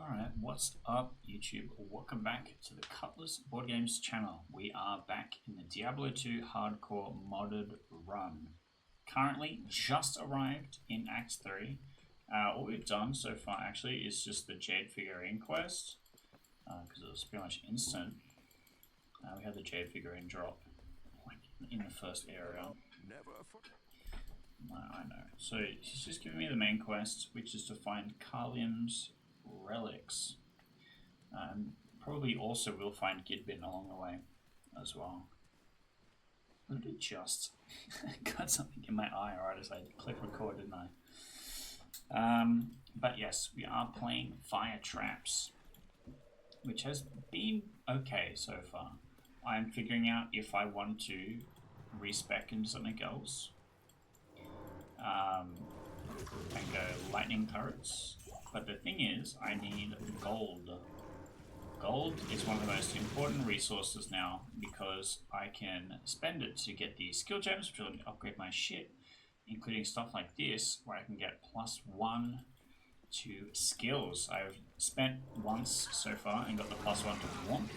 Alright, what's up YouTube? Welcome back to the Cutlass Board Games channel. We are back in the Diablo 2 Hardcore Modded Run. Currently just arrived in Act 3. All we've done so far actually is just the Jade Figurine quest, because it was pretty much instant. We had the Jade Figurine drop like in the first area. I know. So he's just giving me the main quest, which is to find Carlium's relics. Probably also will find Gidbin along the way as well. Literally just got something in my eye right as I click record, didn't I? But yes, we are playing Fire Traps, which has been okay so far. I'm figuring out if I want to respec into something else. And go lightning turrets. But the thing is, I need gold. Gold is one of the most important resources now because I can spend it to get the skill gems, which will let me upgrade my shit, including stuff like this, where I can get +1 to skills. I've spent once so far and got the +1 to warmth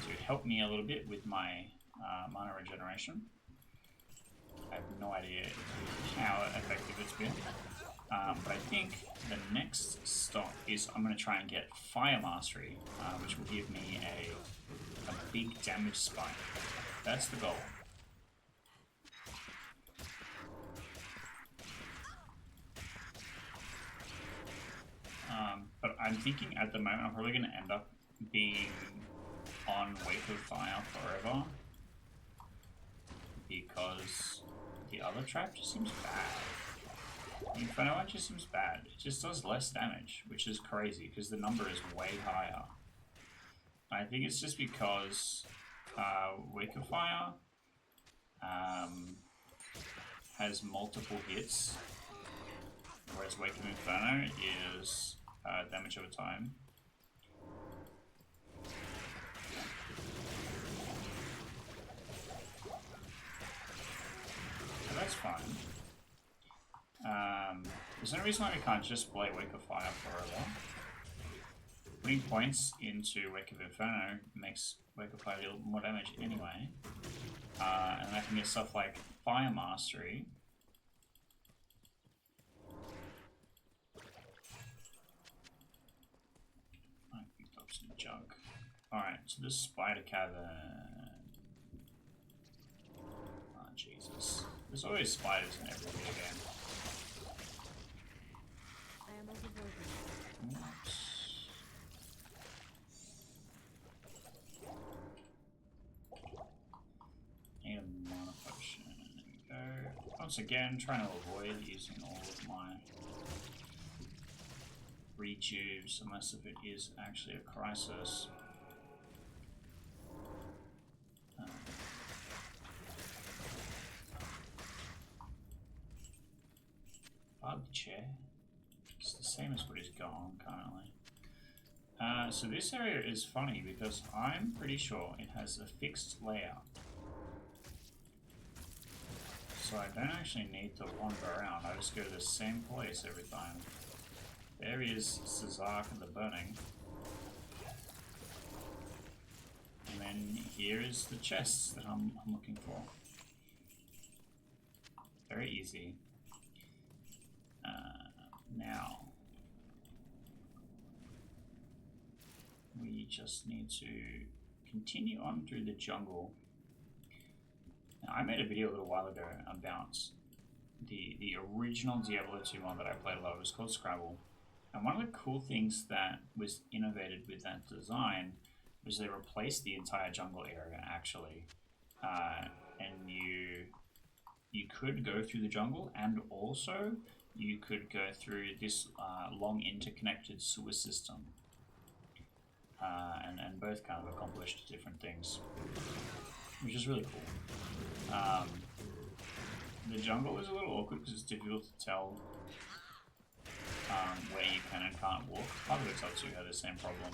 to help me a little bit with my mana regeneration. I have no idea how effective it's been. But I think the next stop is I'm going to try and get Fire Mastery, which will give me a big damage spike. That's the goal. But I'm thinking at the moment I'm probably going to end up being on Wake of Fire forever, because the other trap just seems bad. The Inferno one just seems bad. It just does less damage, which is crazy because the number is way higher. I think it's just because Wake of Fire has multiple hits, whereas Wake of Inferno is damage over time. So that's fine. There's no reason why we can't just play Wake of Fire forever. Putting points into Wake of Inferno makes Wake of Fire a little more damage anyway. And I can get stuff like Fire Mastery. I picked up some junk. Alright, so this Spider Cavern. Oh, Jesus. There's always spiders in every video game. Oops. Need a mana potion. There we go. Once again, trying to avoid using all of my retubes, unless if it is actually a crisis. Bug chair. It's the same as what he's got on currently. So this area is funny because I'm pretty sure it has a fixed layout. So I don't actually need to wander around, I just go to the same place every time. There is Cesark and the Burning. And then here is the chests that I'm looking for. Very easy. Now, we just need to continue on through the jungle. Now, I made a video a little while ago about the original Diablo 2 mod that I played a lot. It was called Scrabble. And one of the cool things that was innovated with that design was they replaced the entire jungle area, actually. And you could go through the jungle, and also you could go through this long interconnected sewer system. And both kind of accomplished different things, which is really cool. The jungle is a little awkward because it's difficult to tell where you can and can't walk. Part of it's up to had the same problem,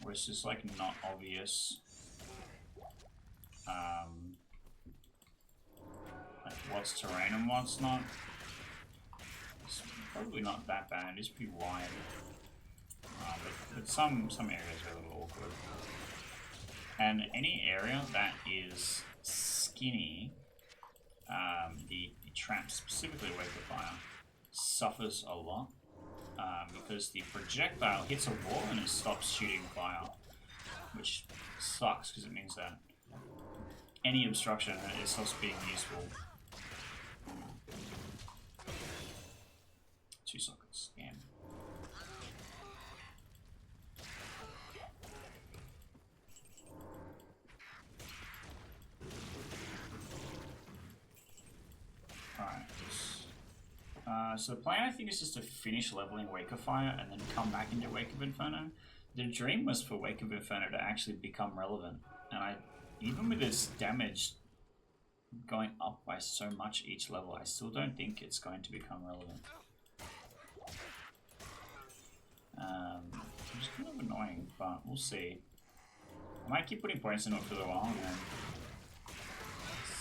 where it's just like not obvious like what's terrain and what's not. It's probably not that bad, it's pretty wide. But some areas are a little awkward. And any area that is skinny, the trap, specifically Wake of Fire, suffers a lot because the projectile hits a wall and it stops shooting fire, which sucks because it means that any obstruction it stops being useful. 2 sockets, damn. So the plan, I think, is just to finish leveling Wake of Fire and then come back into Wake of Inferno. The dream was for Wake of Inferno to actually become relevant, and even with its damage going up by so much each level, I still don't think it's going to become relevant. Which is kind of annoying, but we'll see. I might keep putting points into it for a while and then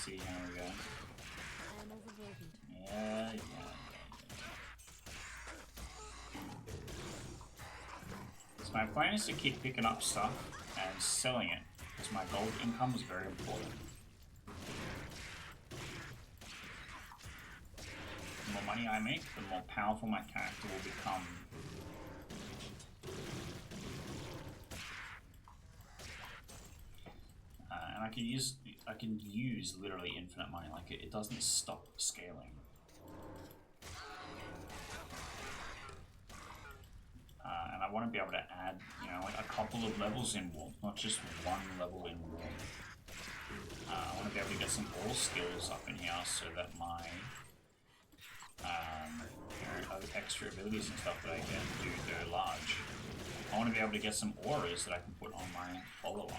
see how we go. Yeah. So my plan is to keep picking up stuff and selling it, because my gold income is very important. The more money I make, the more powerful my character will become. And I can use literally infinite money. Like it doesn't stop scaling. And I want to be able to add, like a couple of levels in Warp, not just one level in Warp. I want to be able to get some all skills up in here so that my extra abilities and stuff that I can do go large. I want to be able to get some auras that I can put on my follower.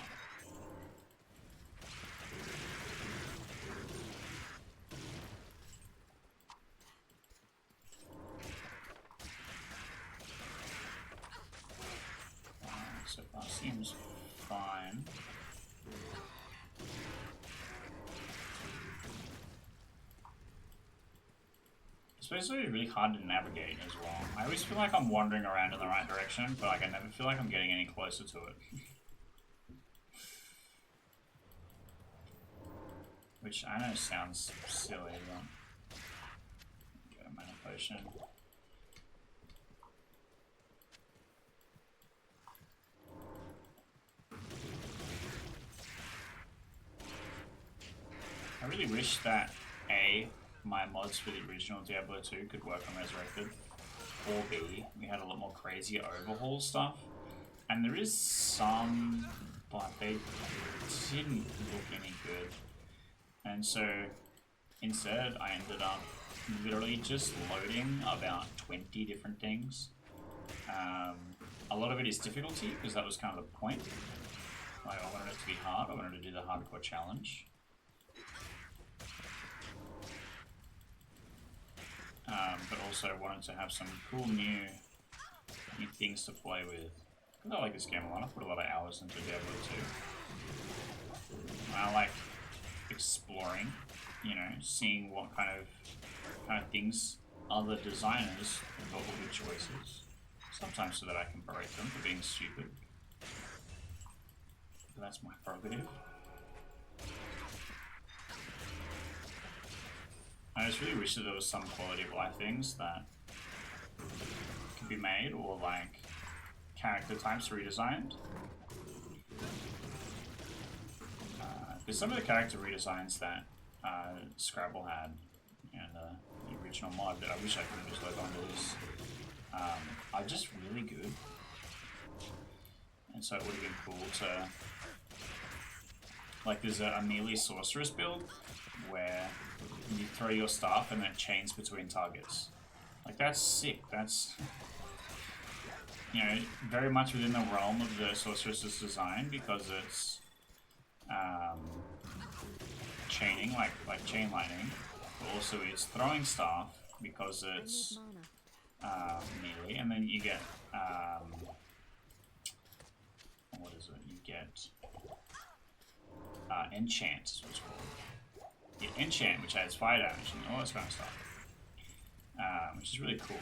So far seems fine. It's basically really hard to navigate as well. I always feel like I'm wandering around in the right direction, but like I never feel like I'm getting any closer to it. Which I know sounds silly, but... Get a mana potion. I really wish that my mods for the original Diablo 2 could work on Resurrected, or B, we had a lot more crazy overhaul stuff. And there is some, but they didn't look any good. And so instead I ended up literally just loading about 20 different things. A lot of it is difficulty, because that was kind of the point. Like, I wanted it to be hard, I wanted to do the hardcore challenge. But also wanted to have some cool new things to play with. Because I like this game a lot. I put a lot of hours into Diablo 2. I like exploring, seeing what kind of things other designers thought were good choices. Sometimes so that I can berate them for being stupid. But that's my prerogative. I just really wish that there was some quality of life things that could be made, or like character types redesigned. There's some of the character redesigns that Scrabble had in the original mod that I wish I could have just loaded onto this. Are just really good. And so it would have been cool to... Like there's a melee sorceress build where you throw your staff and it chains between targets. Like that's sick. That's very much within the realm of the sorceress's design, because it's chaining, like chain lightning, but also it's throwing staff because it's melee, and then you get what is it? You get enchant, is what it's called. You get enchant, which adds fire damage and all this kind of stuff, which is really cool.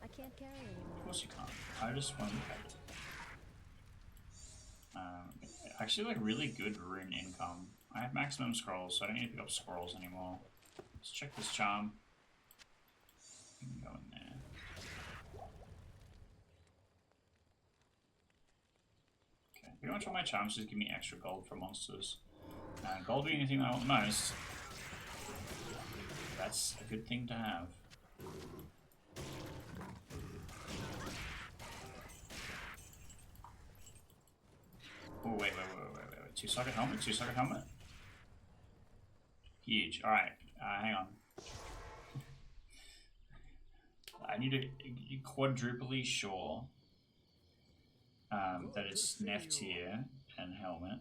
I can't carry anymore. Of course you can't. I just want to look at it. Actually, like really good rune income. I have maximum scrolls, so I don't need to pick up scrolls anymore. Let's check this charm. You can go in there. Okay, pretty much all my charms just give me extra gold for monsters. Gold being the thing that I want the most. That's a good thing to have. Oh, wait. Two-socket helmet. Huge. Alright, hang on. I need to be quadruply sure that it's Nef tier and helmet.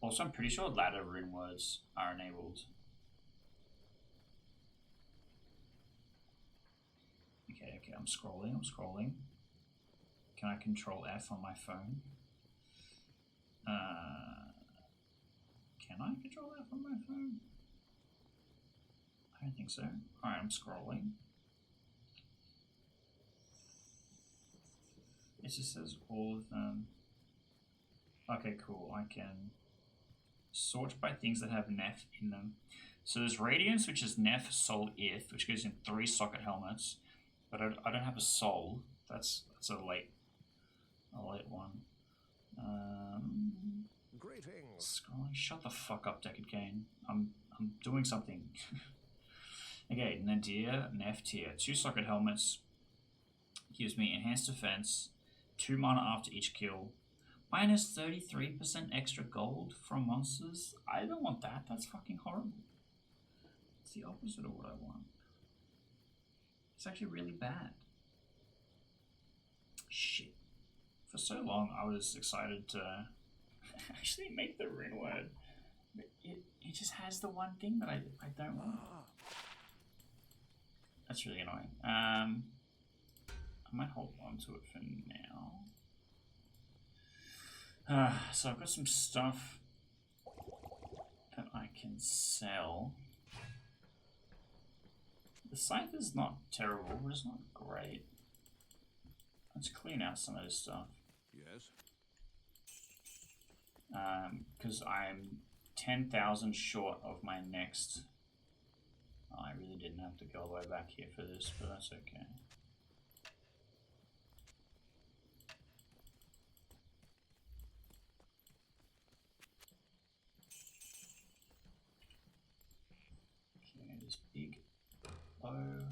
Also, I'm pretty sure ladder rune words are enabled. Okay, I'm scrolling. Can I control F on my phone? Can I control F on my phone? I don't think so. Alright, I'm scrolling. It just says all of them. Okay, cool. I can sort by things that have Nef in them. So there's Radiance, which is Nef, Soul, Ith, which goes in 3 socket helmets. But I don't have a Soul. That's a late one. Greetings. Scrolling. Shut the fuck up, Decade Kane. I'm doing something. Okay, Nadir, Nef tier. 2 socket helmets. Gives me enhanced defense. 2 mana after each kill. Minus 33% extra gold from monsters. I don't want that. That's fucking horrible. It's the opposite of what I want. It's actually really bad. Shit. For so long, I was excited to actually make the rune word. But it just has the one thing that I don't want. That's really annoying. I might hold on to it for now. So I've got some stuff that I can sell. The scythe is not terrible, but it's not great. Let's clean out some of this stuff. Yes. Because I'm 10,000 short of my next. Oh, I really didn't have to go all the way back here for this, but that's okay. Okay, this big bow.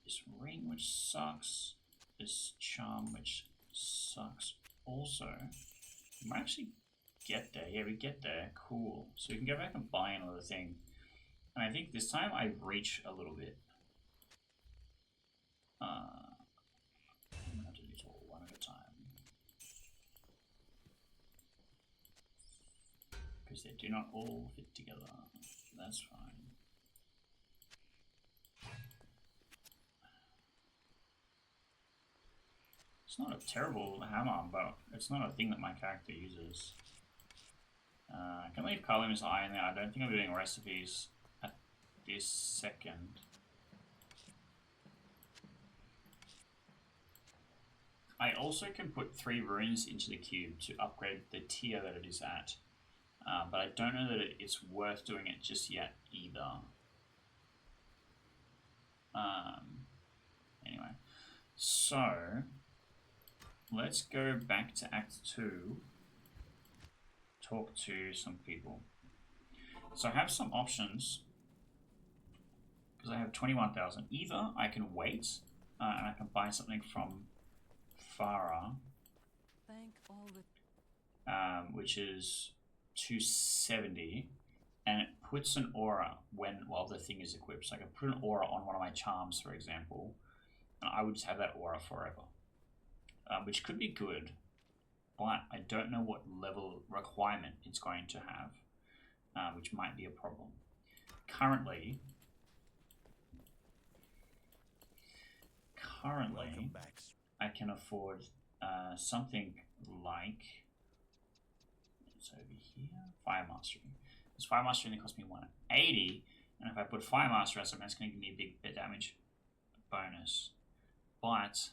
This ring, which sucks. This charm, which sucks also. We might actually get there. Yeah, we get there. Cool. So we can go back and buy another thing. And I think this time I reach a little bit. I'm going to do these all one at a time. Because they do not all fit together. That's fine. It's not a terrible hammer, but it's not a thing that my character uses. I can leave Carlima's eye in there. I don't think I'll be doing recipes at this second. I also can put 3 runes into the cube to upgrade the tier that it is at. But I don't know that it's worth doing it just yet either. Anyway, so let's go back to Act 2, talk to some people. So I have some options, because I have 21,000. Either I can wait, and I can buy something from Farah, which is 270, and it puts an aura while the thing is equipped. So I can put an aura on one of my charms, for example, and I would just have that aura forever. Which could be good, but I don't know what level requirement it's going to have, which might be a problem. Currently, I can afford something like, it's over here, Fire Mastery. This Fire Mastery only cost me 180, and if I put Fire Mastery on something, that's going to give me a big bit damage bonus. but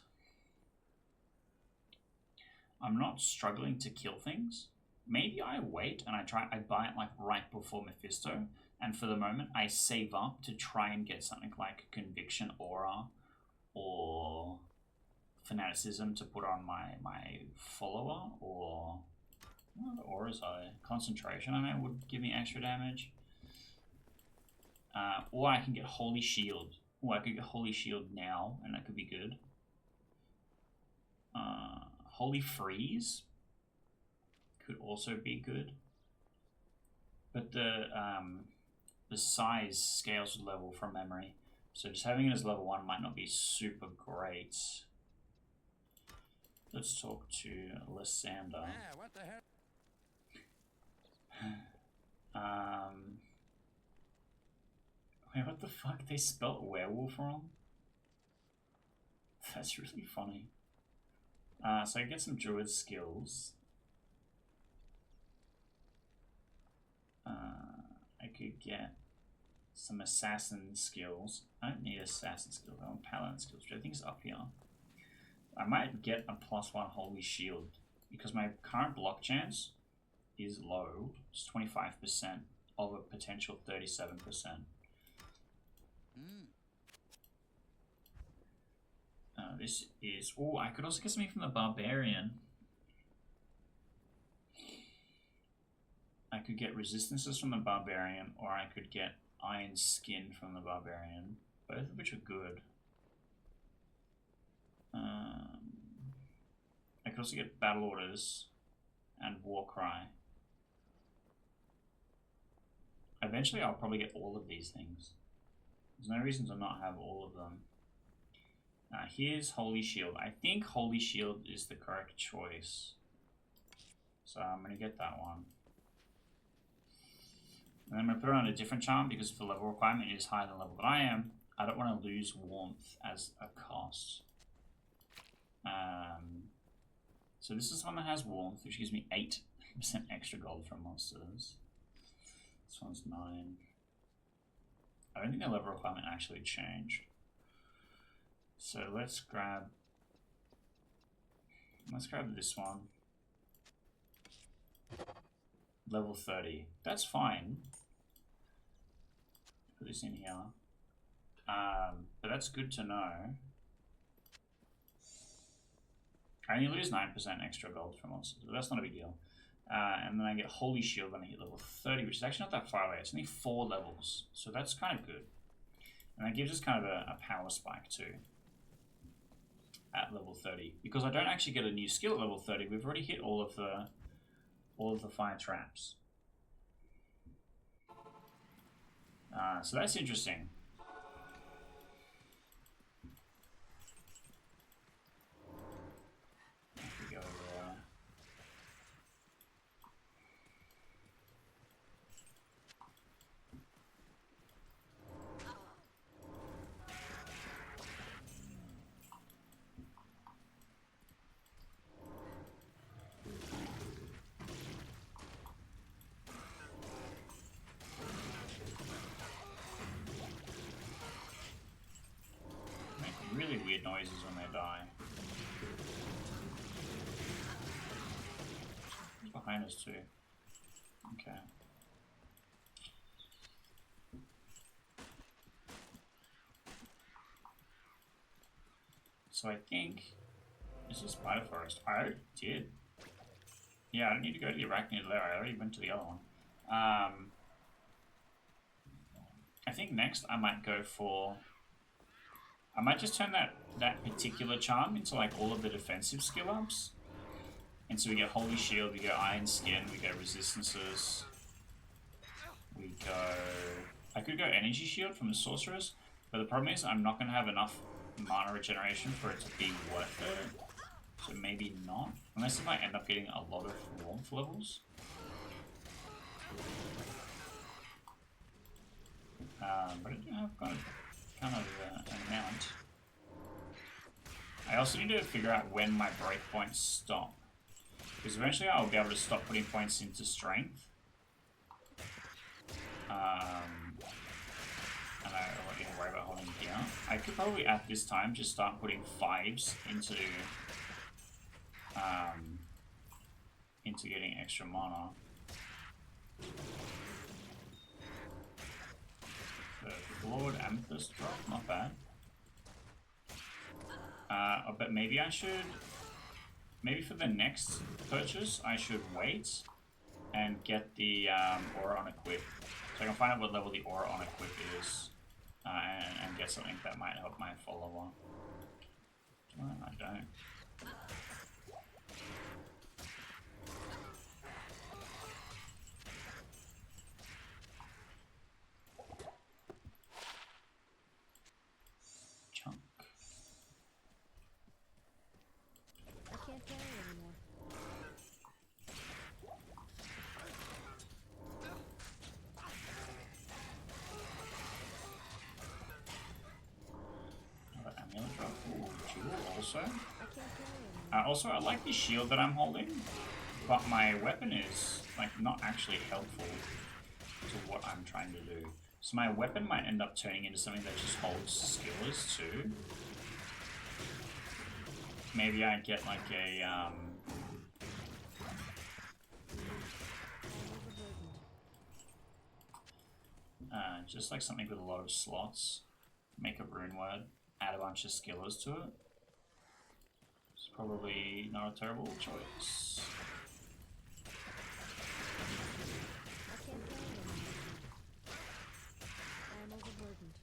I'm not struggling to kill things. Maybe I wait and I buy it like right before Mephisto, and for the moment I save up to try and get something like Conviction Aura or Fanaticism to put on my follower, or what the auras are there? Concentration, I know, would give me extra damage. Or I can get Holy Shield. Or I could get Holy Shield now, and that could be good. Holy Freeze could also be good. But the size scales with level from memory. So just having it as level 1 might not be super great. Let's talk to Lysander. Yeah, what the hell? Wait, what the fuck? They spelt werewolf wrong? That's really funny. So I get some druid skills. I could get some assassin skills. I don't need assassin skills, I want paladin skills, which I think is up here. I might get a +1 holy shield because my current block chance is low. It's 25% of a potential 37%. This is... Oh, I could also get something from the barbarian. I could get resistances from the barbarian, or I could get iron skin from the barbarian, both of which are good. I could also get battle orders and war cry. Eventually I'll probably get all of these things. There's no reason to not have all of them. Here's Holy Shield. I think Holy Shield is the correct choice. So I'm going to get that one. And I'm going to put it on a different charm because if the level requirement is higher than the level that I am, I don't want to lose warmth as a cost. So this is one that has warmth, which gives me 8% extra gold from monsters. This one's 9. I don't think the level requirement actually changed. So let's grab this one. Level 30. That's fine. Put this in here. But that's good to know. I only lose 9% extra gold from monsters, but that's not a big deal. And then I get Holy Shield when I hit level 30, which is actually not that far away. It's only 4 levels, so that's kind of good. And that gives us kind of a power spike too at level 30. Because I don't actually get a new skill at level 30. We've already hit all of the fire traps. So that's interesting. Go there. Make really weird noises when they die. He's behind us too. Okay. So I think this is Spider Forest. I already did. Yeah, I don't need to go to the Arachnid Lair. I already went to the other one. I think next I might go for... I might just turn that particular charm into like all of the defensive skill ups. And so we get Holy Shield, we get Iron Skin, we get Resistances. We go... I could go Energy Shield from the Sorceress, but the problem is I'm not going to have enough mana regeneration for it to be worth it. So maybe not. Unless if I end up getting a lot of warmth levels. But I do have kind of an amount. I also need to figure out when my breakpoints stop. Because eventually I'll be able to stop putting points into strength. And I won't even worry about holding here. I could probably at this time just start putting 5s into getting extra mana. The Lord Amethyst drop, not bad. But maybe I should, maybe for the next purchase, I should wait and get the aura on equip. So I can find out what level the aura on equip is and get something that might help my follower. Well, I don't. Chunk. I can't carry it anymore. Another amulet drop. Ooh, jewel also. I can't carry it anymore. Also, I like the shield that I'm holding, but my weapon is like not actually helpful to what I'm trying to do. So my weapon might end up turning into something that just holds skillers too. Maybe I get like a just like something with a lot of slots. Make a rune word, add a bunch of skillers to it. It's probably not a terrible choice. I can't carry it anymore. I am overburdened.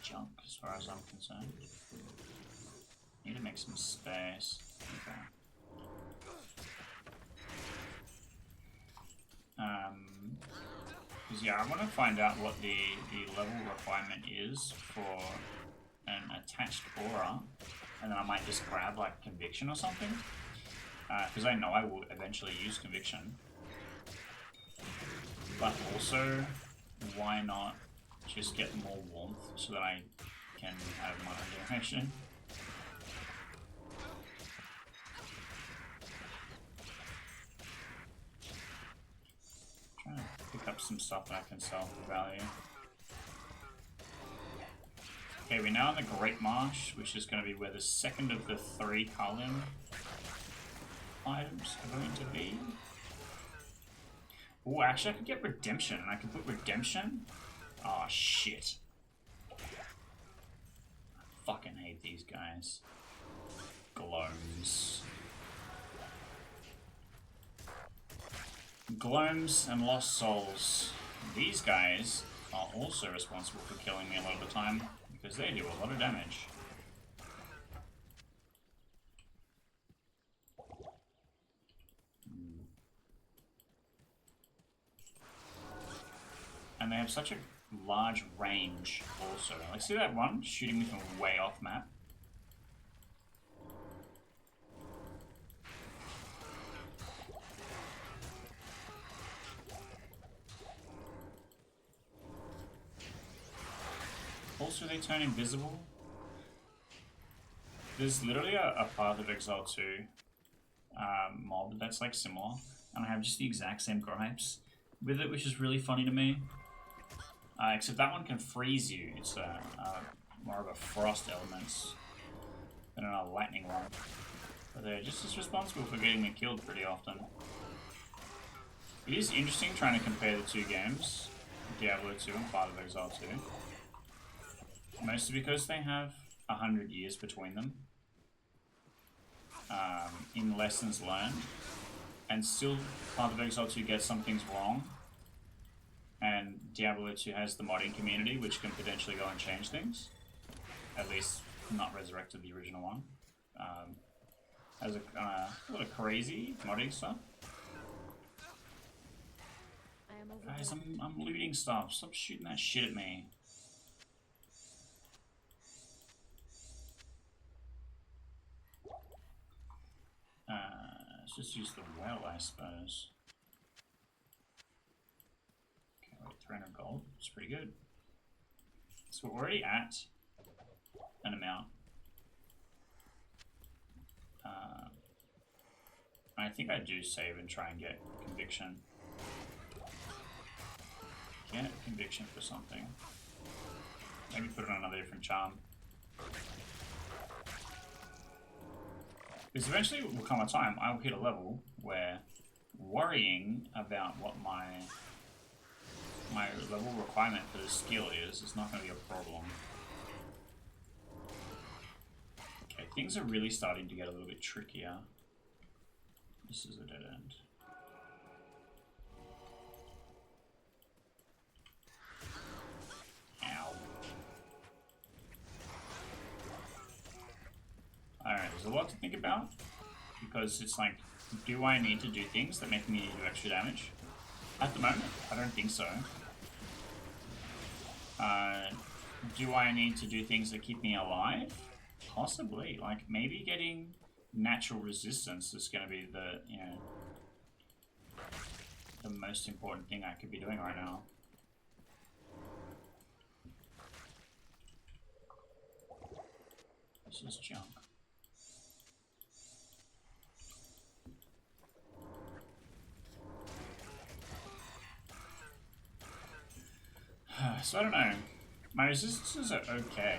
Junk as far as I'm concerned. Need to make some space. Okay. Because yeah, I want to find out what the level requirement is for an attached aura, and then I might just grab like conviction or something. Because I know I will eventually use conviction. But also, why not just get more warmth so that I can have mana generation? Trying to pick up some stuff that I can sell for value. Okay, we're now in the Great Marsh, which is going to be where the second of the 3 Kalim items are going to be. Oh, actually I could get Redemption, and I can put Redemption. Oh shit. I fucking hate these guys. GLOAMS. GLOAMS and Lost Souls. These guys are also responsible for killing me a lot of the time, because they do a lot of damage. And they have such a large range also. Like, see that one shooting me from way off map? Also, they turn invisible. There's literally a Path of Exile 2 mob that's like similar, and I have just the exact same gripes with it, which is really funny to me. Except that one can freeze you. It's more of a frost element than a lightning one. But they're just as responsible for getting me killed pretty often. It is interesting trying to compare the two games, Diablo 2 and Path of Exile 2. Mostly because they have 100 years between them in lessons learned, and still Path of Exile 2 gets some things wrong, and Diablo 2 has the modding community which can potentially go and change things, at least not resurrected the original one. Has a lot of crazy modding stuff. Guys, I'm looting stuff. Stop shooting that shit at me. Let's just use the well, I suppose. Okay, wait, 300 gold. It's pretty good. So we're already at an amount. I think I do save and try and get conviction. get conviction for something. Maybe put it on another different charm. Because eventually will come a time I will hit a level where worrying about what my level requirement for the skill is not going to be a problem. Okay, things are really starting to get a little bit trickier. This is a dead end. Ow. Alright, there's a lot to think about. Because it's like, do I need to do things that make me do extra damage? At the moment, I don't think so. Do I need to do things that keep me alive? Possibly. Like, maybe getting natural resistance is going to be the, you know, the most important thing I could be doing right now. This is junk. So I don't know. My resistances are okay.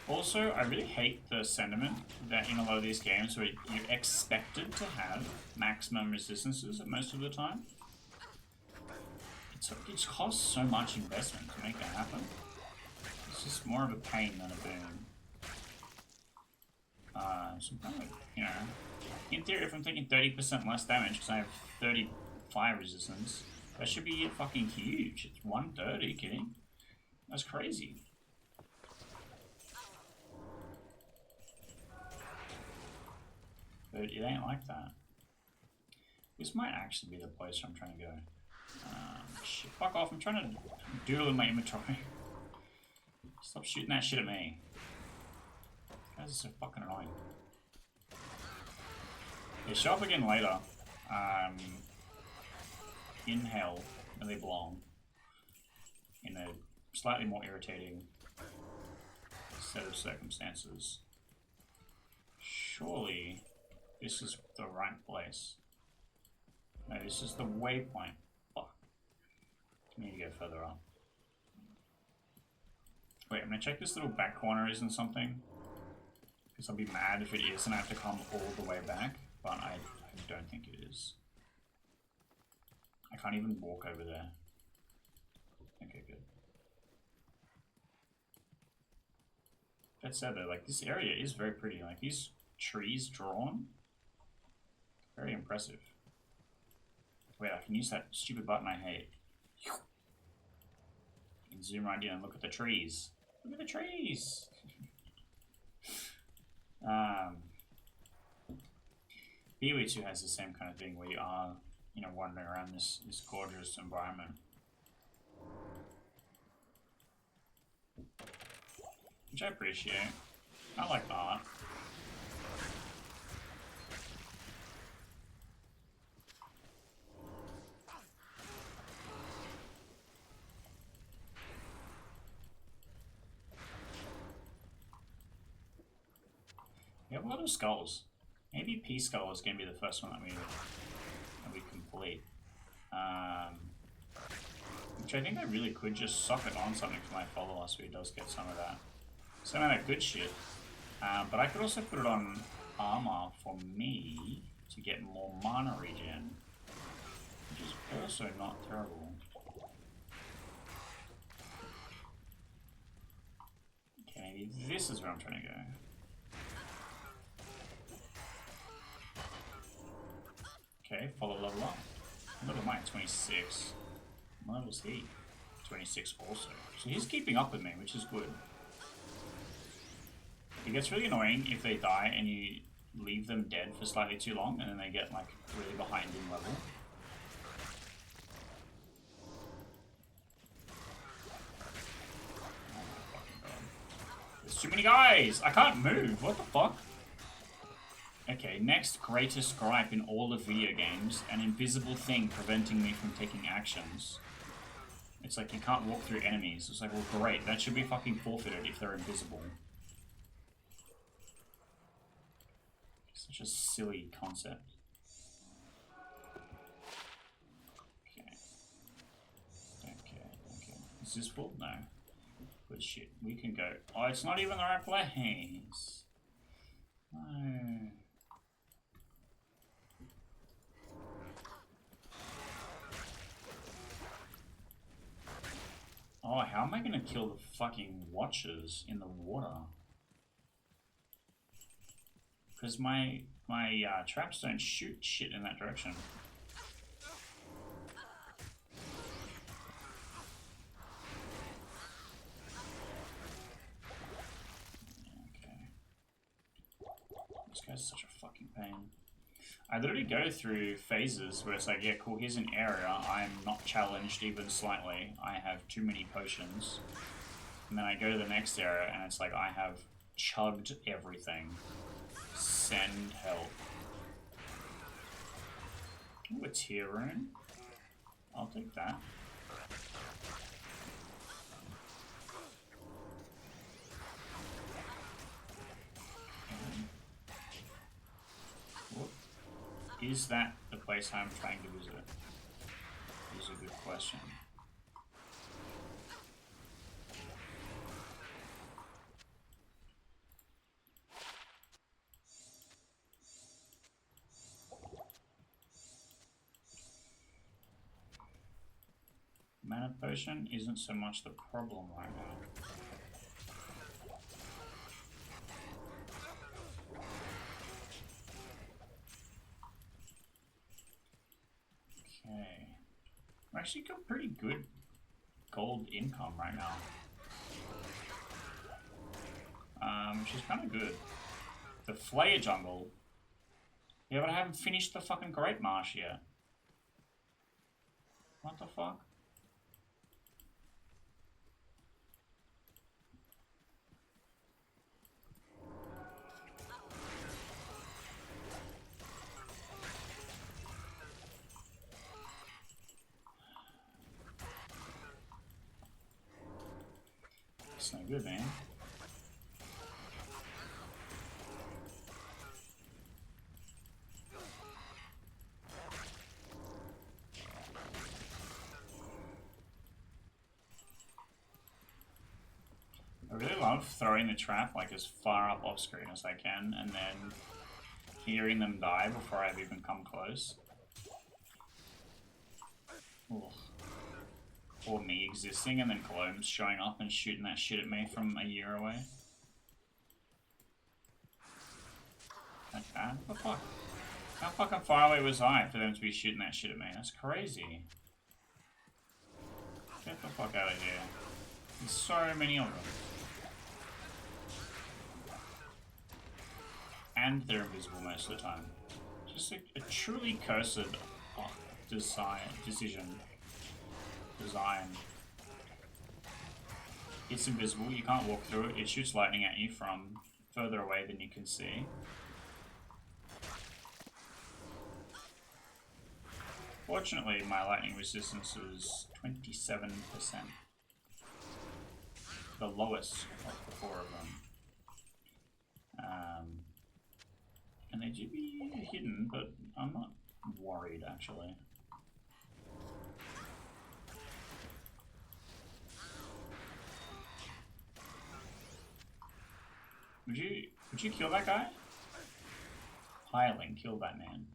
Also, I really hate the sentiment that in a lot of these games where you're expected to have maximum resistances at most of the time. It costs so much investment to make that happen. It's just more of a pain than a boon. So kind of, you know, in theory, if I'm taking 30% less damage because I have 30 fire resistance, that should be fucking huge. It's 130, kidding? That's crazy. But it ain't like that. This might actually be the place where I'm trying to go. Shit, fuck off, I'm trying to doodle in my inventory. Stop shooting that shit at me. You guys are so fucking annoying. They show up again later. In hell, where they belong. In a slightly more irritating set of circumstances. Surely, this is the right place. No, this is the waypoint. Fuck. I need to go further up. Wait, I'm gonna check this little back corner isn't something. Because I'll be mad if it is and I have to come all the way back. But I don't think it is. I can't even walk over there. Okay, good. That said though, like this area is very pretty. Like these trees drawn. Very impressive. Wait, I can use that stupid button I hate. And zoom right in and look at the trees. Look at the trees! BW2 has the same kind of thing where you are, you know, wandering around this gorgeous environment. Which I appreciate. I like the art. We have a lot of skulls. Maybe P skull is going to be the first one that we complete. Which I think I really could just sock it on something for my follower so he does get some of that. Some of that good shit. But I could also put it on armor for me to get more mana regen. Which is also not terrible. Okay, maybe this is where I'm trying to go. Okay, follow level up. Look at mine, 26. What level's he? 26 also. So he's keeping up with me, which is good. It gets really annoying if they die and you leave them dead for slightly too long and then they get like really behind in level. Oh my fucking god. There's too many guys! I can't move! What the fuck? Okay, next greatest gripe in all of video games, an invisible thing preventing me from taking actions. It's like you can't walk through enemies. It's like, well great, that should be fucking forfeited if they're invisible. Such a silly concept. Okay. Is this full? No. Good shit. We can go. Oh, it's not even the right place. No. Oh, how am I gonna kill the fucking watchers in the water? Because my traps don't shoot shit in that direction. Okay. This guy's such a fucking pain. I literally go through phases where it's like, yeah, cool, here's an area, I'm not challenged even slightly, I have too many potions. And then I go to the next area and it's like, I have chugged everything. Send help. Ooh, a tier rune. I'll take that. What? Is that the place I'm trying to visit? Is a good question. Mana potion isn't so much the problem right now. Okay. I've actually got pretty good gold income right now. Which is kind of good. The Flayer jungle. Yeah, but I haven't finished the fucking Great Marsh yet. What the fuck? It's no good, man. I really love throwing the trap like as far up off screen as I can and then hearing them die before I've even come close. Ugh. Or me existing and then GLOAMS showing up and shooting that shit at me from a year away. Like that? What the fuck? How fucking far away was I for them to be shooting that shit at me? That's crazy. Get the fuck out of here. There's so many of them. And they're invisible most of the time. Just a truly cursed decision. Design. It's invisible, you can't walk through it, it shoots lightning at you from further away than you can see. Fortunately, my lightning resistance was 27%. The lowest of the four of them. And they do be hidden, but I'm not worried actually. Would you kill that guy? Piling, kill that man.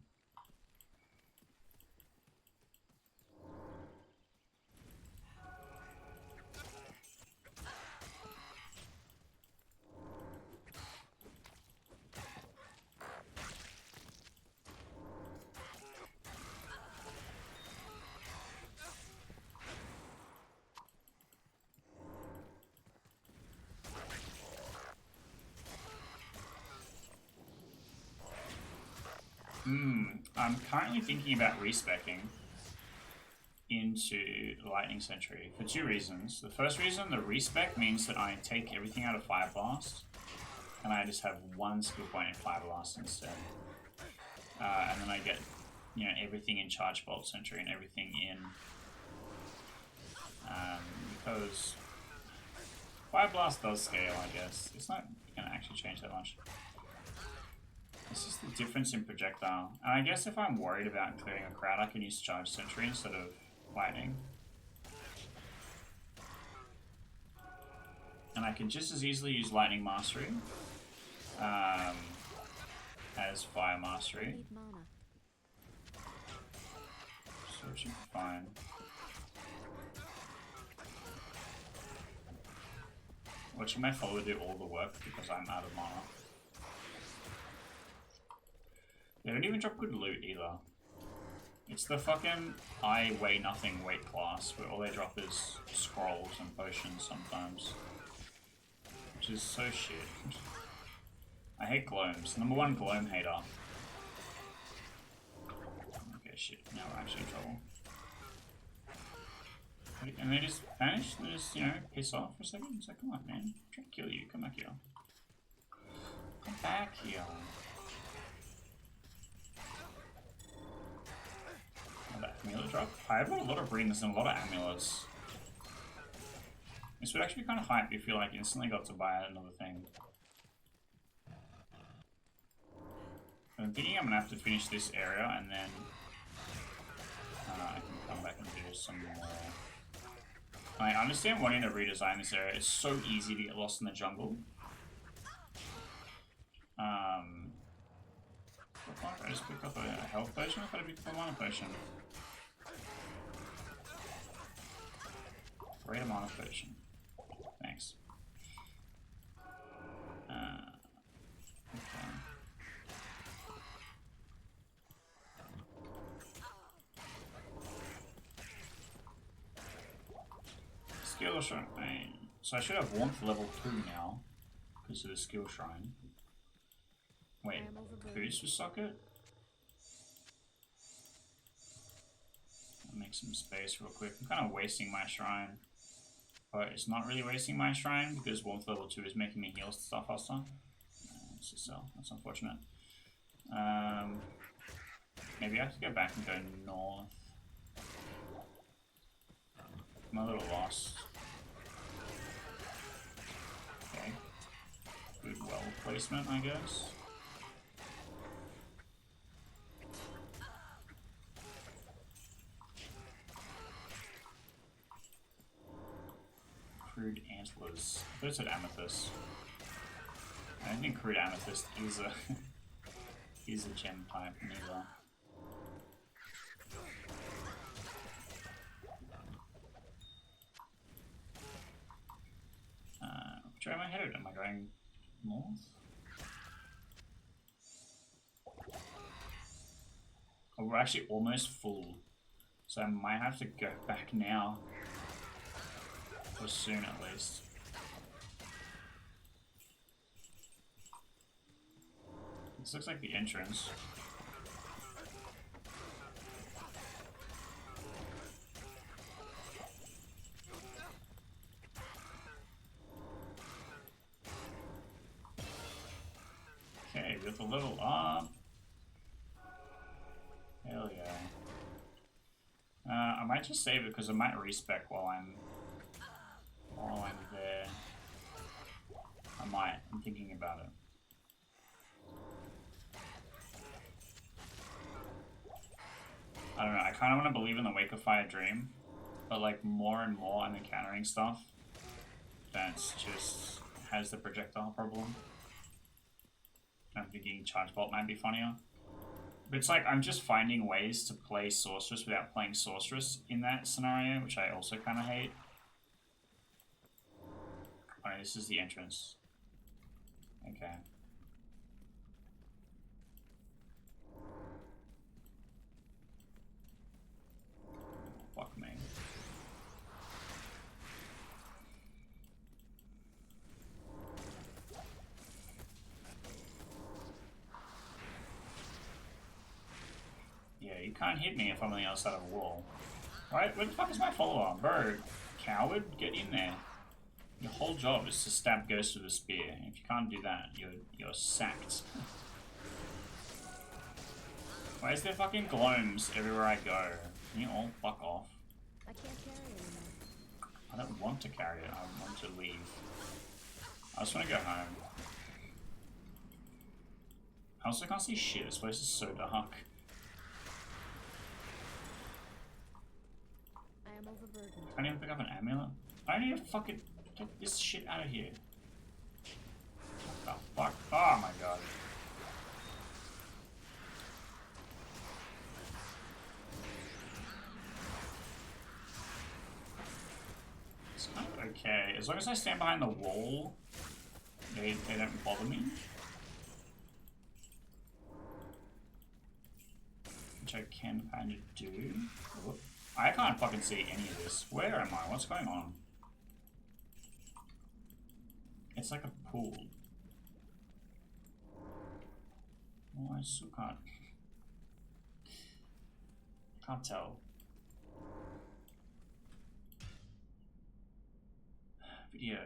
I'm currently thinking about respecing into Lightning Sentry for two reasons. The first reason, the respec means that I take everything out of Fire Blast and I just have one skill point in Fire Blast instead. And then I get, you know, everything in Charge Bolt Sentry and everything in because Fire Blast does scale, I guess. It's not gonna actually change that much. It's just the difference in projectile. And I guess if I'm worried about clearing a crowd, I can use Charge Sentry instead of Lightning. I can just as easily use Lightning Mastery as Fire Mastery. Need mana. So it should be fine. Watching my follower do all the work because I'm out of mana. They don't even drop good loot either. It's the fucking I weigh nothing weight class where all they drop is scrolls and potions sometimes. Which is so shit. I hate GLOAMS. #1 GLOAM hater. Okay, shit. Now we're actually in trouble. And they just vanish? They just, you know, piss off for a second? It's like, come on, man. I'm trying to kill you. Come back here. Come back here. Another amulet drop. I have a lot of rings and a lot of amulets. This would actually be kind of hype if you like instantly got to buy another thing. I'm thinking I'm gonna have to finish this area and then I can come back and do some more. I understand wanting to redesign this area. It's so easy to get lost in the jungle. I just picked up a health potion. I thought I picked up a mana potion. Great mana potion. Thanks. Okay. Skill shrine. So I should have warmth level 2 now because of the skill shrine. Wait, boost with socket? I'll make some space real quick. I'm kind of wasting my shrine. But it's not really wasting my shrine because warmth level 2 is making me heal stuff faster. It's just so that's unfortunate. Maybe I have to go back and go north. I'm a little lost. Okay. Good well placement, I guess. Crude antlers. I thought it said amethyst. I don't think crude amethyst is a is a gem type neither. Which way am I headed? Am I going north? Oh, we're actually almost full, so I might have to go back now. Or soon at least. This looks like the entrance. Okay, we have to level up. Hell yeah. I might just save it because I might respec while I'm there. I might. I'm thinking about it. I don't know. I kind of want to believe in the Wake of Fire dream, but like more and more I'm encountering stuff that's just has the projectile problem. I'm thinking Charge Bolt might be funnier. But it's like I'm just finding ways to play Sorceress without playing Sorceress in that scenario, which I also kind of hate. Oh, this is the entrance. Okay. Fuck me. Yeah, you can't hit me if I'm on the other side of a wall. Right? Where the fuck is my follower? Bro, coward, get in there. Your whole job is to stab ghosts with a spear. If you can't do that, you're sacked. Why is there fucking GLOAMS everywhere I go? Can you all fuck off? I can't carry anymore. I don't want to carry it, I want to leave. I just want to go home. I also can't see shit, this place is so dark. I am overburdened. Can't even pick up an amulet? I don't need a fucking... Get this shit out of here. What the fuck? Oh my god. It's kind of okay. As long as I stand behind the wall, they don't bother me. Which I can kind of do. Whoop. I can't fucking see any of this. Where am I? What's going on? It's like a pool. Oh, I still can't. Can't tell. Video.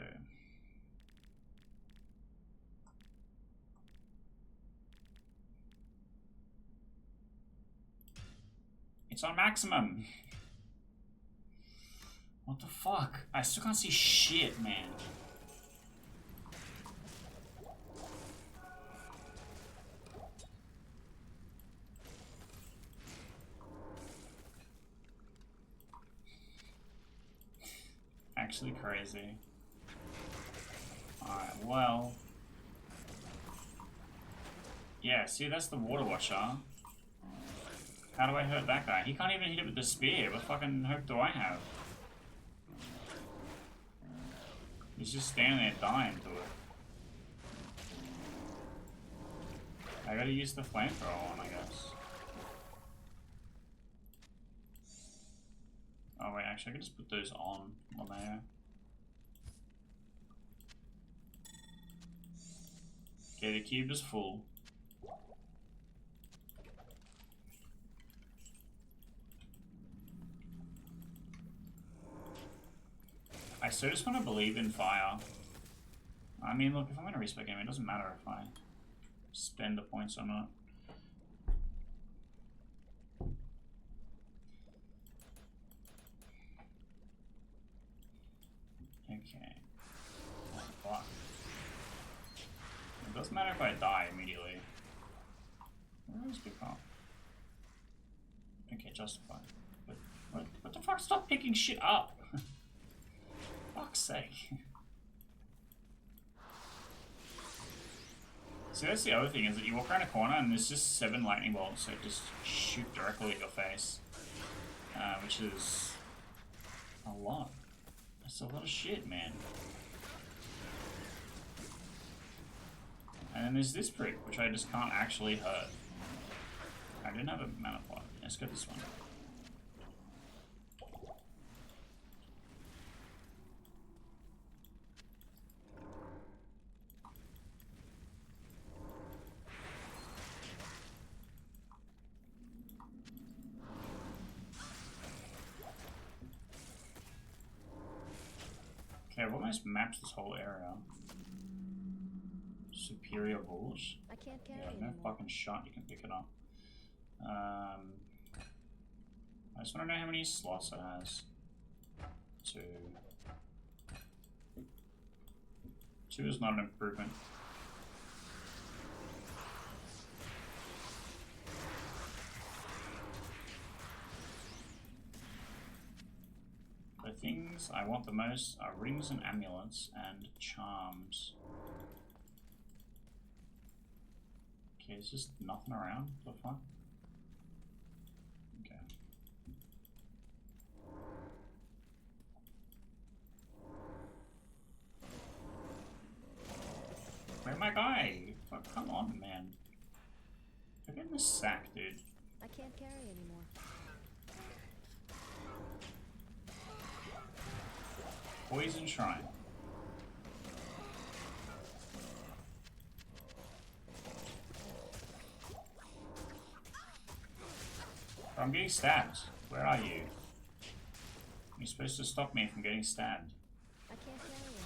It's on maximum. What the fuck? I still can't see shit, man. Actually crazy. Alright, well. Yeah, see, that's the water watcher. How do I hurt that guy? He can't even hit it with the spear. What fucking hope do I have? He's just standing there dying to it. I gotta use the flamethrower on, I guess. Oh wait, actually I can just put those on there. Okay, the cube is full. I still just want to believe in fire. I mean, look, if I'm going to respec him, it doesn't matter if I spend the points or not. Okay. Oh, fuck. It doesn't matter if I die immediately. Where is big pop? Okay, justified. But what the fuck? Stop picking shit up! Fuck's sake. See, that's the other thing, is that you walk around a corner and there's just 7 lightning bolts that just shoot directly at your face. Which is a lot. That's a lot of shit, man. And then there's this prick, which I just can't actually hurt. I didn't have a mana pot. Let's go this one. Okay, I've almost mapped this whole area. Superior bulls. I can't carry Yeah, no anymore. fucking shot you can pick it up. I just want to know how many slots it has. 2. 2 is not an improvement. The things I want the most are rings and amulets and charms. Okay, there's just nothing around. What the fuck? Okay. Where's my guy? Fuck, come on, man. Look at this sack, dude. I can't carry anymore. Poison Shrine. I'm getting stabbed. Where are you? You're supposed to stop me from getting stabbed. I can't carry anymore.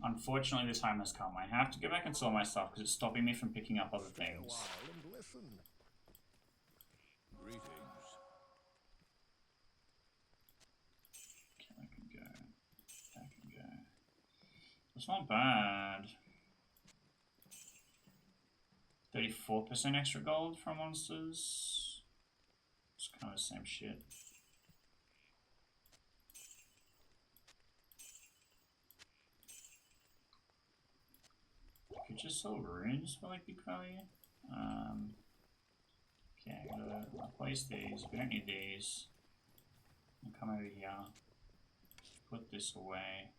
Unfortunately, the time has come. I have to go back and sell my stuff because it's stopping me from picking up other things. Greetings. Okay, I can go. I can go. It's not bad. 34% extra gold from monsters. It's kind of the same shit. Could just sell runes for like big value. Okay, I'm gonna replace these. We don't need these. I'll come over here. Put this away.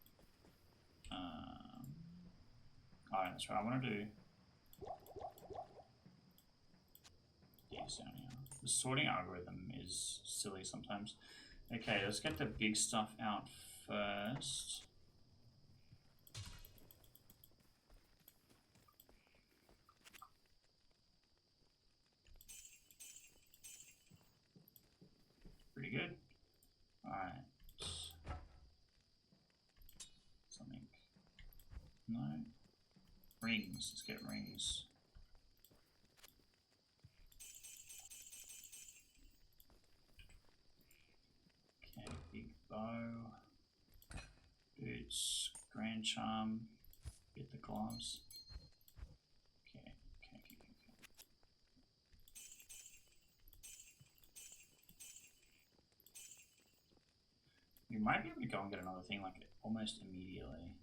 Oh, that's right. I want to do these down here. The sorting algorithm is silly sometimes. Okay, let's get the big stuff out first. Pretty good. Alright. Something. No. Rings. Let's get rings. Okay, big bow. Boots. Grand charm. Get the gloves. Okay. We might be able to go and get another thing like almost immediately.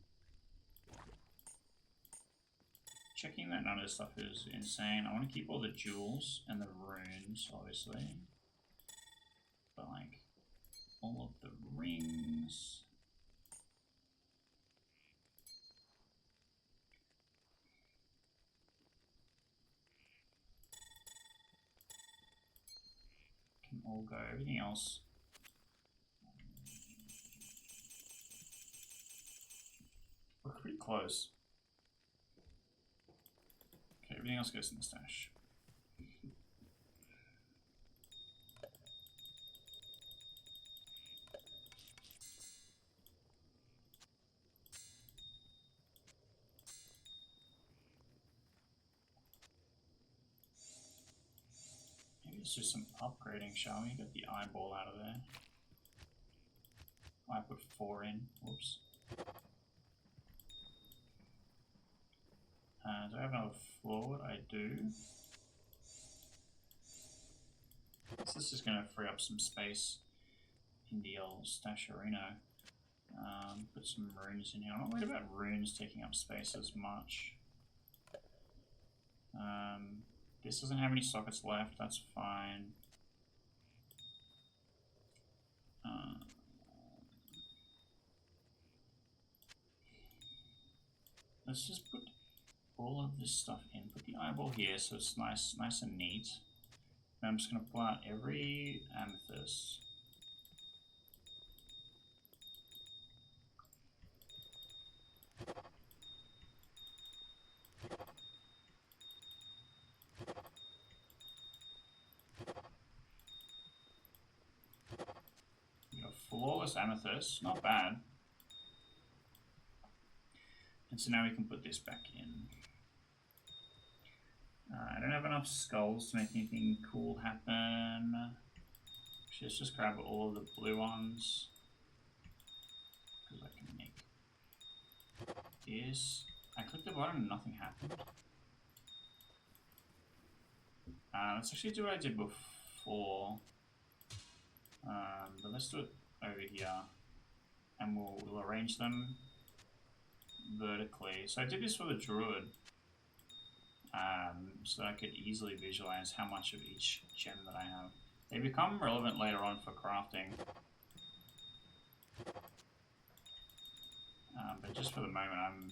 Checking that none of this stuff is insane. I want to keep all the jewels and the runes, obviously. But like, all of the rings. Can all go. Everything else. We're pretty close. Okay, everything else goes in the stash. Maybe it's just some upgrading, shall we? Get the eyeball out of there. I put 4 in. Whoops. Do I have another floor? I do. This is just going to free up some space in the old stash arena. Put some runes in here. I'm not worried about runes taking up space as much. This doesn't have any sockets left, that's fine. Let's just put all of this stuff in. Put the eyeball here so it's nice and neat. And I'm just going to pull out every amethyst. We got flawless amethyst, not bad. And so now we can put this back in. I don't have enough skulls to make anything cool happen. Let's just grab all of the blue ones. Because I can make this. I clicked the button and nothing happened. Let's actually do what I did before. But let's do it over here. And we'll arrange them vertically. So I did this for the druid. So that I could easily visualize how much of each gem that I have. They become relevant later on for crafting. But just for the moment, I'm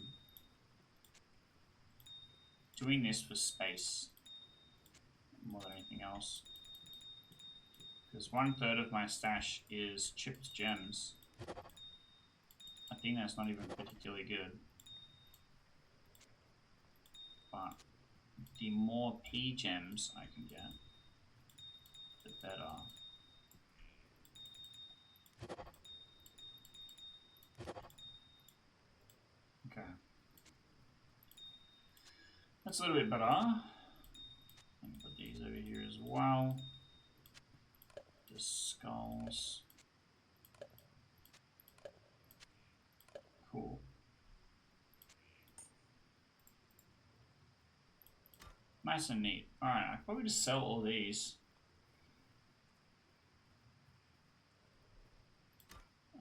doing this for space more than anything else. Because 1/3 of my stash is chipped gems. I think that's not even particularly good. But the more P gems I can get, the better. Okay. That's a little bit better. Let me put these over here as well. The skulls. Cool. Nice and neat. Alright, I could probably just sell all these.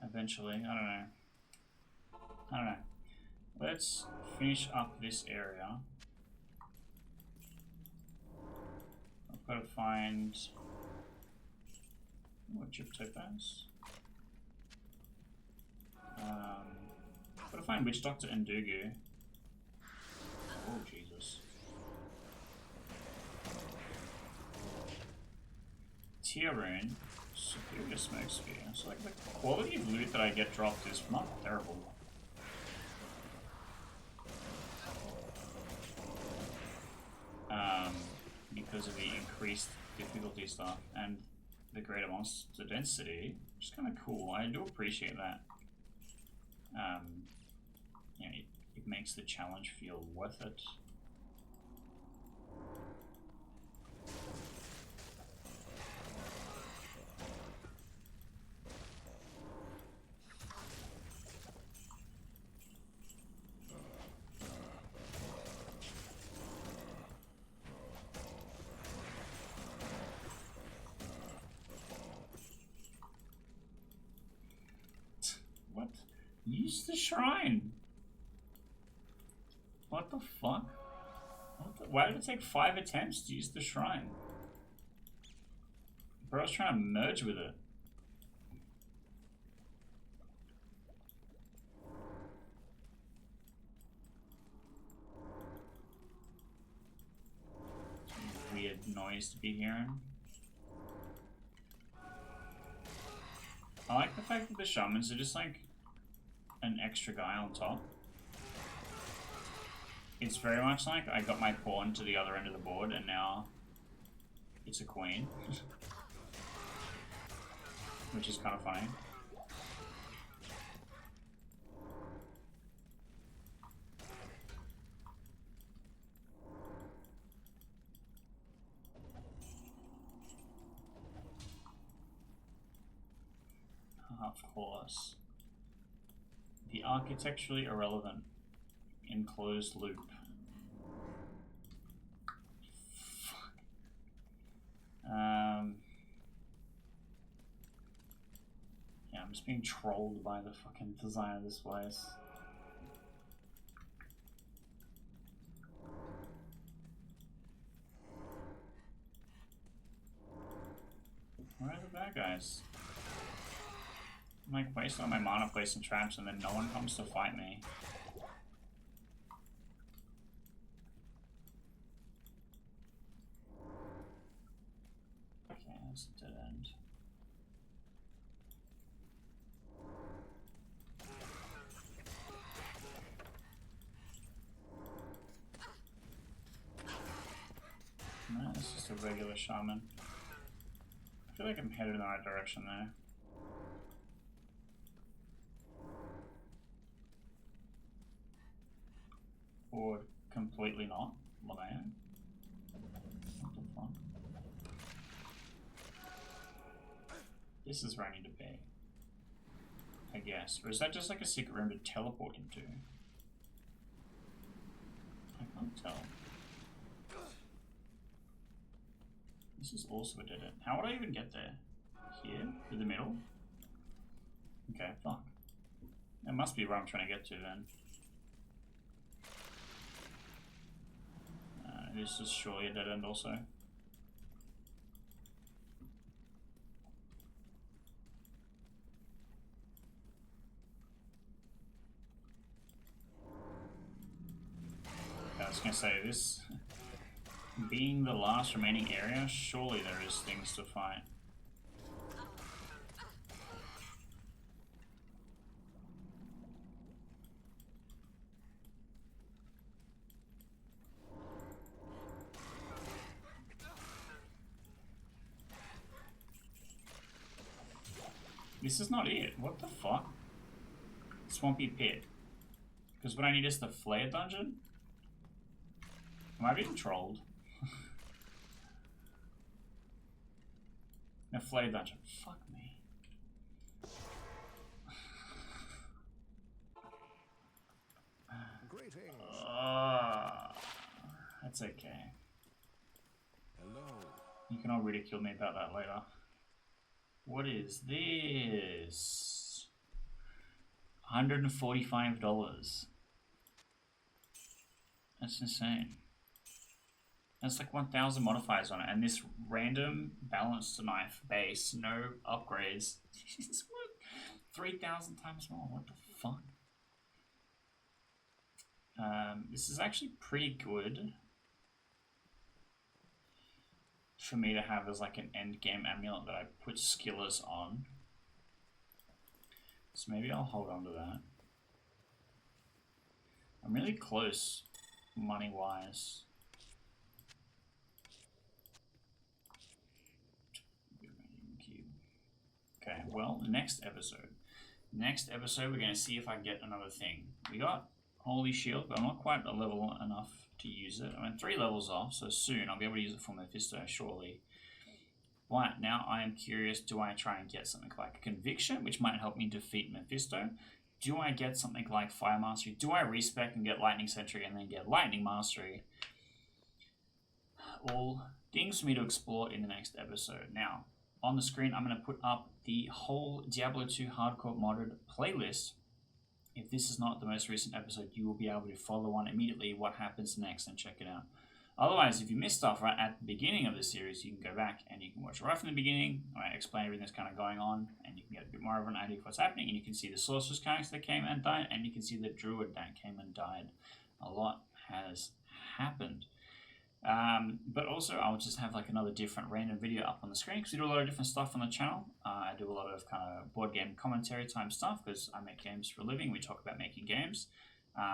Eventually, I don't know. I don't know. Let's finish up this area. I've got to find... what chip topaz? I've got to find Witch Doctor and Dugu. Oh, Jesus. Tier Rune. Superior Smoke Spear. So, like, the quality of loot that I get dropped is not terrible. Because of the increased difficulty stuff and the greater monster density, which is kind of cool. I do appreciate that. You know, it makes the challenge feel worth it. What? Use the shrine! What the fuck? Why did it take 5 attempts to use the shrine? Bro, I was trying to merge with it. Weird noise to be hearing. I like the fact that the shamans are just like an extra guy on top. It's very much like I got my pawn to the other end of the board and now it's a queen. Which is kind of funny. Of course. The architecturally irrelevant enclosed loop. Fuck. Yeah, I'm just being trolled by the fucking design of this place. Where are the bad guys? I'm like wasting all my mana placing traps and then no one comes to fight me. Okay, that's a dead end. No, it's just a regular shaman. I feel like I'm headed in the right direction there. Or completely not, what I am. What the fuck? This is where I need to be, I guess. Or is that just like a secret room to teleport into? I can't tell. This is also a dead end. How would I even get there? Here? Through the middle? Okay, fuck. That must be where I'm trying to get to then. This is surely a dead end also. I was gonna say, this being the last remaining area, surely there is things to fight. This is not it. What the fuck? Swampy pit. Because what I need is the flare dungeon? Am I being trolled? The flare dungeon. Fuck me. Greetings. That's okay. You can all ridicule me about that later. What is this? $145. That's insane. That's like 1,000 modifiers on it, and this random balanced knife base, no upgrades, is worth 3,000 times more. What the fuck? This is actually pretty good for me to have as like an end game amulet that I put skillers on. So maybe I'll hold on to that. I'm really close money-wise. Okay, well, next episode. Next episode, we're going to see if I get another thing. We got Holy Shield, but I'm not quite a level enough to use it. I'm 3 levels off, so soon I'll be able to use it for Mephisto, surely. But now I am curious, do I try and get something like Conviction, which might help me defeat Mephisto? Do I get something like Fire Mastery? Do I respec and get Lightning Sentry and then get Lightning Mastery? All things for me to explore in the next episode. Now, on the screen, I'm going to put up the whole Diablo 2 Hardcore Modded playlist. If this is not the most recent episode, you will be able to follow on immediately what happens next and check it out. Otherwise, if you missed stuff right at the beginning of the series, you can go back and you can watch right from the beginning. I explain everything that's kind of going on, and you can get a bit more of an idea of what's happening, and you can see the Sorceress character that came and died, and you can see the Druid that came and died. A lot has happened. But also, I'll just have like another different random video up on the screen because we do a lot of different stuff on the channel. I do a lot of kind of board game commentary type stuff because I make games for a living. We talk about making games.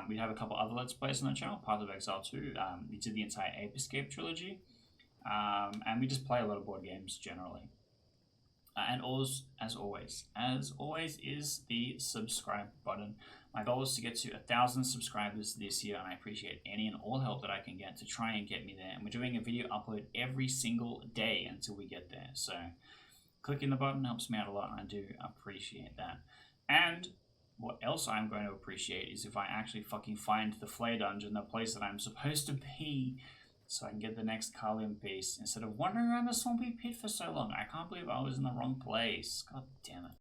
We have a couple other Let's Plays on the channel, Path of Exile 2. We did the entire Ape Escape trilogy. And we just play a lot of board games generally. And as always is the subscribe button. My goal is to get to 1,000 subscribers this year, and I appreciate any and all help that I can get to try and get me there. And we're doing a video upload every single day until we get there. So clicking the button helps me out a lot, and I do appreciate that. And what else I'm going to appreciate is if I actually fucking find the Flare Dungeon, the place that I'm supposed to be, so I can get the next Carlium piece instead of wandering around the swampy pit for so long. I can't believe I was in the wrong place. God damn it.